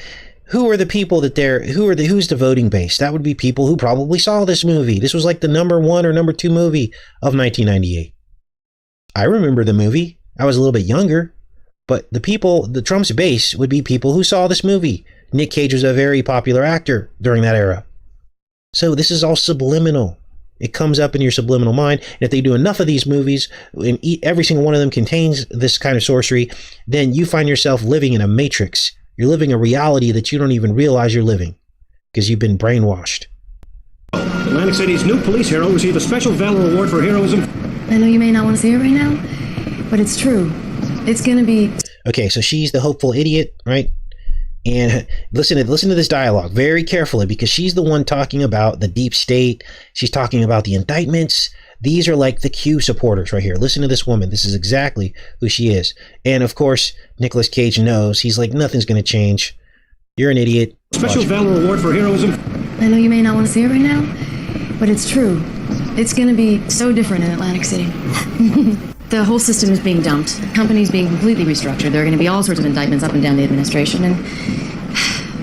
who are the people that who's the voting base? That would be people who probably saw this movie. This was like the #1 or #2 movie of 1998. I remember the movie. I was a little bit younger. But the Trump's base would be people who saw this movie. Nick Cage was a very popular actor during that era. So this is all subliminal. It comes up in your subliminal mind. And if they do enough of these movies, and every single one of them contains this kind of sorcery, then you find yourself living in a matrix. You're living a reality that you don't even realize you're living because you've been brainwashed. Atlantic City's new police hero received a special Valor Award for heroism. I know you may not want to see it right now, but it's true. It's going to be... Okay, so she's the hopeful idiot, right? And listen to this dialogue very carefully because she's the one talking about the deep state. She's talking about the indictments. These are like the Q supporters right here. Listen to this woman. This is exactly who she is. And of course, Nicolas Cage knows. He's like, nothing's going to change. You're an idiot. Special Valor Award for heroism. I know you may not want to see it right now, but it's true. It's going to be so different in Atlantic City. The whole system is being dumped. Companies being completely restructured. There are going to be all sorts of indictments up and down the administration, and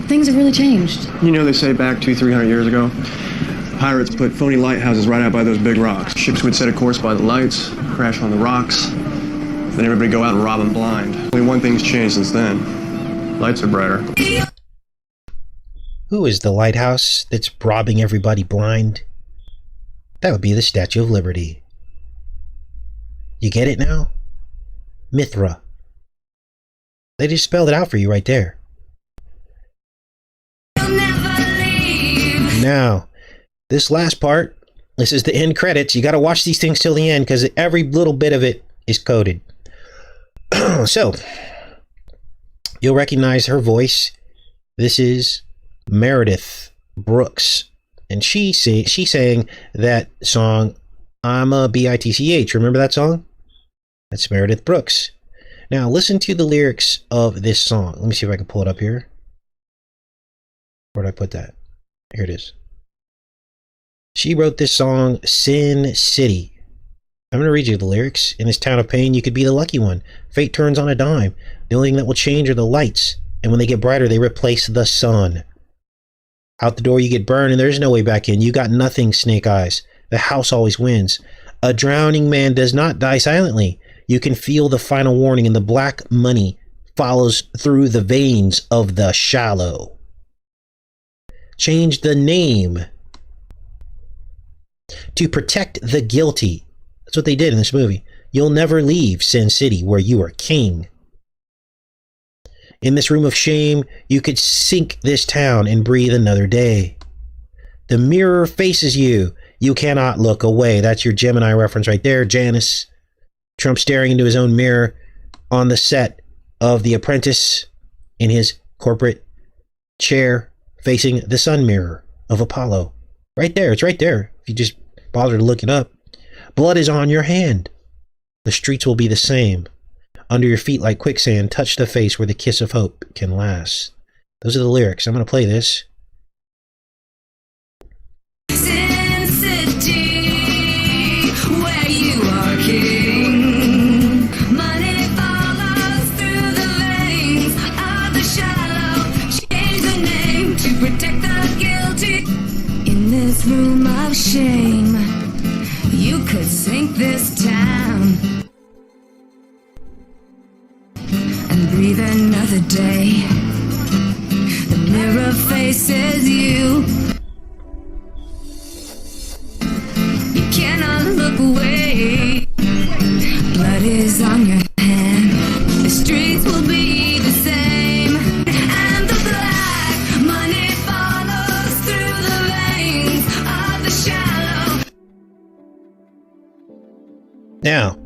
things have really changed. You know, they say back 200-300 years ago, pirates put phony lighthouses right out by those big rocks. Ships would set a course by the lights, crash on the rocks, then everybody go out and rob them blind. Only one thing's changed since then. Lights are brighter. Who is the lighthouse that's robbing everybody blind? That would be the Statue of Liberty. You get it now? Mithra. They just spelled it out for you right there. Now, this last part, this is the end credits. You got to watch these things till the end because every little bit of it is coded. So, you'll recognize her voice. This is Meredith Brooks. And she sang that song, I'm a B-I-T-C-H. Remember that song? That's Meredith Brooks. Now, listen to the lyrics of this song. Let me see if I can pull it up here. Where did I put that? Here it is. She wrote this song, Sin City. I'm going to read you the lyrics. In this town of pain, you could be the lucky one. Fate turns on a dime. The only thing that will change are the lights. And when they get brighter, they replace the sun. Out the door, you get burned, and there's no way back in. You got nothing, Snake Eyes. The house always wins. A drowning man does not die silently. You can feel the final warning, and the black money follows through the veins of the shallow. Change the name To protect the guilty. That's what they did in this movie. You'll never leave Sin City, where you are king. In this room of shame, you could sink this town and breathe another day. The mirror faces you. You cannot look away. That's your Gemini reference right there, Janice. Trump staring into his own mirror on the set of The Apprentice in his corporate chair facing the sun mirror of Apollo. Right there. It's right there. If you just bother to look it up. Blood is on your hand. The streets will be the same. Under your feet like quicksand, touch the face where the kiss of hope can last. Those are the lyrics. I'm going to play this. Sin City, where you are king. Money follows through the veins of the shallow. Change the name to protect the guilty. In this room of shame, you could sink this town and breathe another day. The mirror faces you. You cannot look away. Blood is on your hand. The streets will be the same. And the black money follows through the veins of the shallow. Now,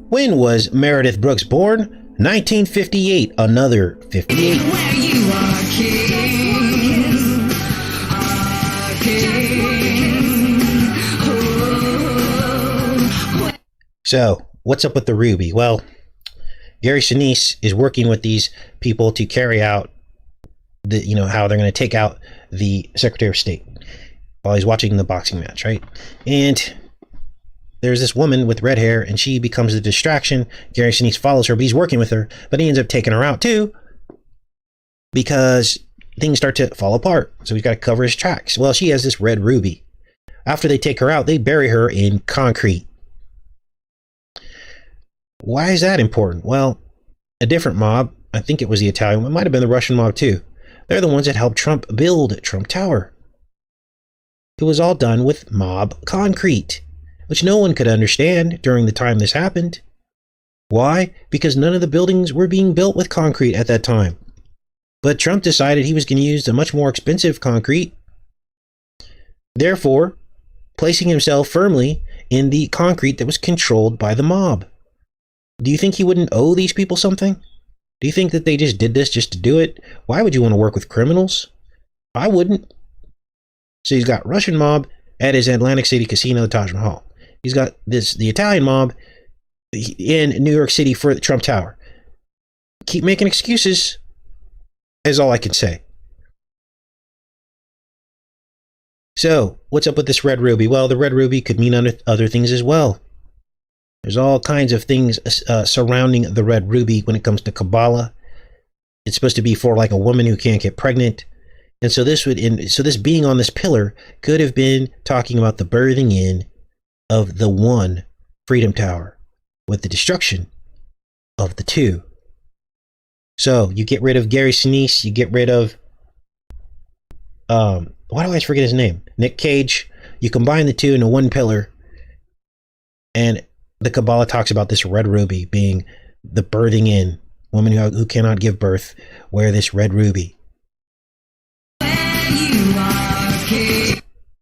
when was Meredith Brooks born? 1958, another 58. Where you are king, are king. Oh. So, what's up with the ruby? Well, Gary Sinise is working with these people to carry out the, how they're going to take out the Secretary of State while he's watching the boxing match, right? And there's this woman with red hair, and she becomes a distraction. Gary Sinise follows her, but he's working with her, but he ends up taking her out too because things start to fall apart. So he's got to cover his tracks. Well, she has this red ruby. After they take her out, they bury her in concrete. Why is that important? Well, a different mob, I think it was the Italian, it might have been the Russian mob too. They're the ones that helped Trump build Trump Tower. It was all done with mob concrete, which no one could understand during the time this happened. Why? Because none of the buildings were being built with concrete at that time. But Trump decided he was going to use a much more expensive concrete, therefore placing himself firmly in the concrete that was controlled by the mob. Do you think he wouldn't owe these people something? Do you think that they just did this just to do it? Why would you want to work with criminals? I wouldn't. So he's got Russian mob at his Atlantic City casino, the Taj Mahal. He's got the Italian mob in New York City for the Trump Tower. Keep making excuses is all I can say. So, what's up with this red ruby? Well, the red ruby could mean other things as well. There's all kinds of things surrounding the red ruby when it comes to Kabbalah. It's supposed to be for like a woman who can't get pregnant. And so this being on this pillar could have been talking about the birthing in of the one Freedom Tower with the destruction of the two. So you get rid of Gary Sinise, you get rid of why do I always forget his name? Nick Cage. You combine the two into one pillar, and the Kabbalah talks about this red ruby being the birthing in. Woman who cannot give birth wear this red ruby.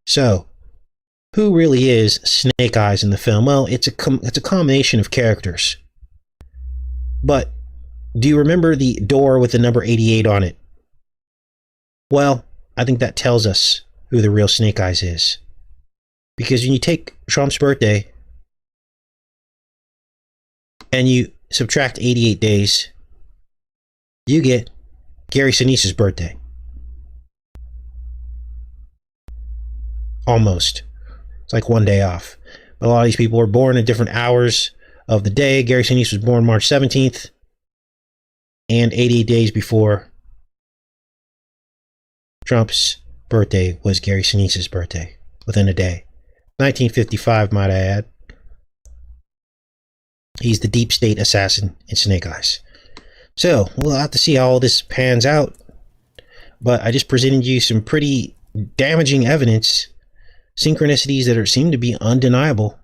So, who really is Snake Eyes in the film? Well, it's a combination of characters. But do you remember the door with the number 88 on it? Well, I think that tells us who the real Snake Eyes is. Because when you take Trump's birthday and you subtract 88 days, you get Gary Sinise's birthday. Almost. It's like one day off. But a lot of these people were born at different hours of the day. Gary Sinise was born March 17th. And 88 days before Trump's birthday was Gary Sinise's birthday. Within a day. 1955, might I add. He's the deep state assassin in Snake Eyes. So, we'll have to see how all this pans out. But I just presented you some pretty damaging evidence synchronicities that seem to be undeniable,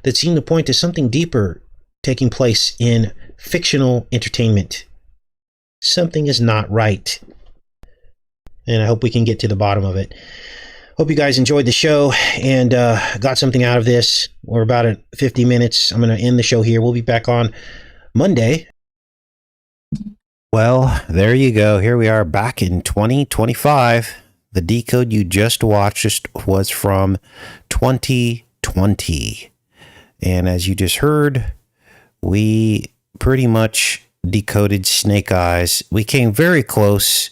that seem to point to something deeper taking place in fictional entertainment. Something is not right. And I hope we can get to the bottom of it. Hope you guys enjoyed the show and got something out of this. We're about at 50 minutes. I'm going to end the show here. We'll be back on Monday. Well, there you go. Here we are back in 2025. The decode you just watched was from 2020. And as you just heard, we pretty much decoded Snake Eyes. We came very close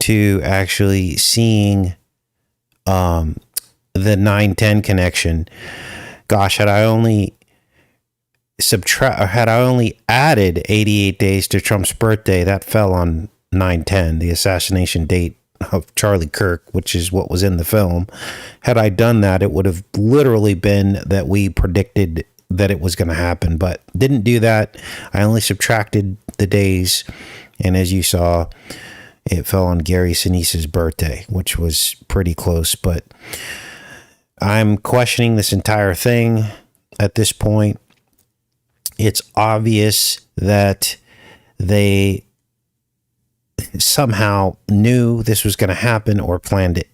to actually seeing the 9-10 connection. Gosh, had I only added 88 days to Trump's birthday, that fell on 9-10, the assassination date of Charlie Kirk, which is what was in the film. Had I done that, it would have literally been that we predicted that it was going to happen, but didn't do that. I only subtracted the days, and as you saw, it fell on Gary Sinise's birthday, which was pretty close, but I'm questioning this entire thing at this point. It's obvious that they somehow knew this was going to happen or planned it.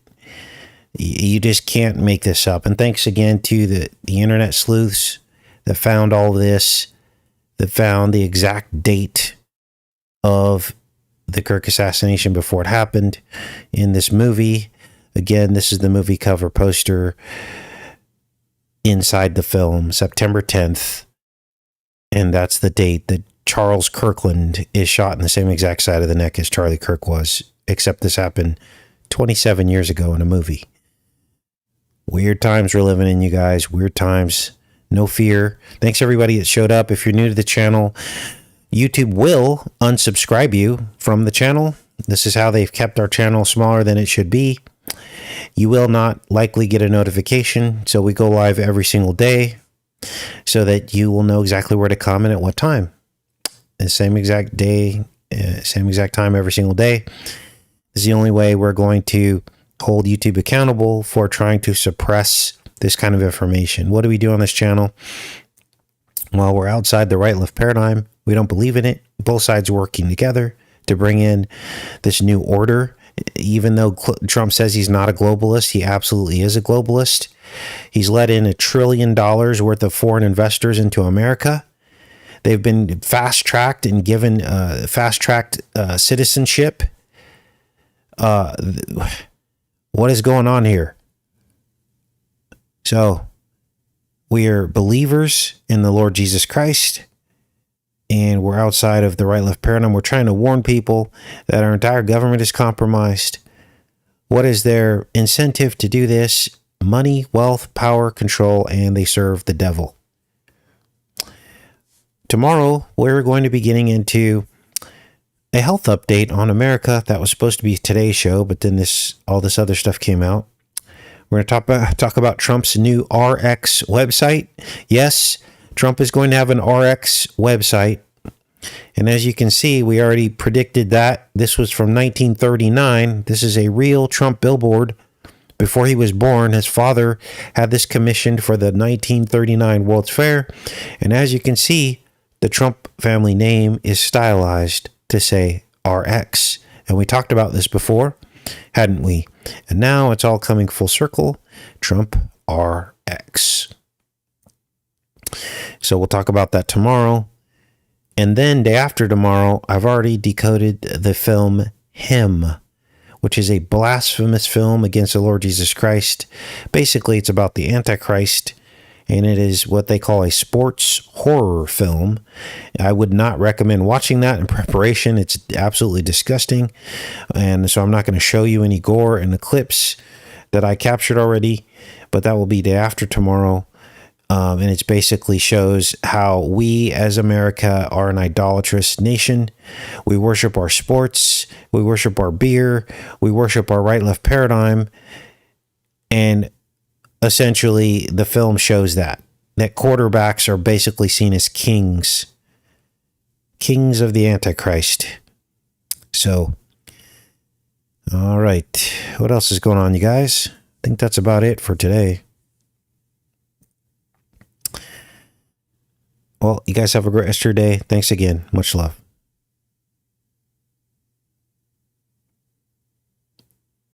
You just can't make this up. And thanks again to the internet sleuths that found all this, that found the exact date of the Kirk assassination before it happened in this movie. Again, this is the movie cover poster inside the film, September 10th. And that's the date that Charles Kirk-land is shot in the same exact side of the neck as Charlie Kirk was, except this happened 27 years ago in a movie. Weird times we're living in, you guys. Weird times. No fear. Thanks everybody that showed up. If you're new to the channel, YouTube will unsubscribe you from the channel. This is how they've kept our channel smaller than it should be. You will not likely get a notification, so we go live every single day so that you will know exactly where to come and at what time. The same exact day, same exact time every single day. This is the only way we're going to hold YouTube accountable for trying to suppress this kind of information. What do we do on this channel? Well, we're outside the right-left paradigm. We don't believe in it. Both sides are working together to bring in this new order. Even though Trump says he's not a globalist, he absolutely is a globalist. He's let in $1 trillion worth of foreign investors into America. They've been fast-tracked and given fast-tracked citizenship. What is going on here? So, we are believers in the Lord Jesus Christ, and we're outside of the right-left paradigm. We're trying to warn people that our entire government is compromised. What is their incentive to do this? Money, wealth, power, control, and they serve the devil. Tomorrow, we're going to be getting into a health update on America. That was supposed to be today's show, but then all this other stuff came out. We're going to talk about Trump's new RX website. Yes, Trump is going to have an RX website. And as you can see, we already predicted that. This was from 1939. This is a real Trump billboard. Before he was born, his father had this commissioned for the 1939 World's Fair. And as you can see, the Trump family name is stylized to say RX. And we talked about this before, hadn't we? And now it's all coming full circle. Trump RX. So we'll talk about that tomorrow. And then day after tomorrow, I've already decoded the film Him, which is a blasphemous film against the Lord Jesus Christ. Basically, it's about the Antichrist, and it is what they call a sports horror film. I would not recommend watching that in preparation. It's absolutely disgusting. And so I'm not going to show you any gore in the clips that I captured already, but that will be day after tomorrow. And it basically shows how we as America are an idolatrous nation. We worship our sports. We worship our beer. We worship our right-left paradigm. And essentially, the film shows that quarterbacks are basically seen as kings of the Antichrist. So, all right. What else is going on, you guys? think that's about it for today. Well, you guys have a great rest of your day. Thanks again. Much love.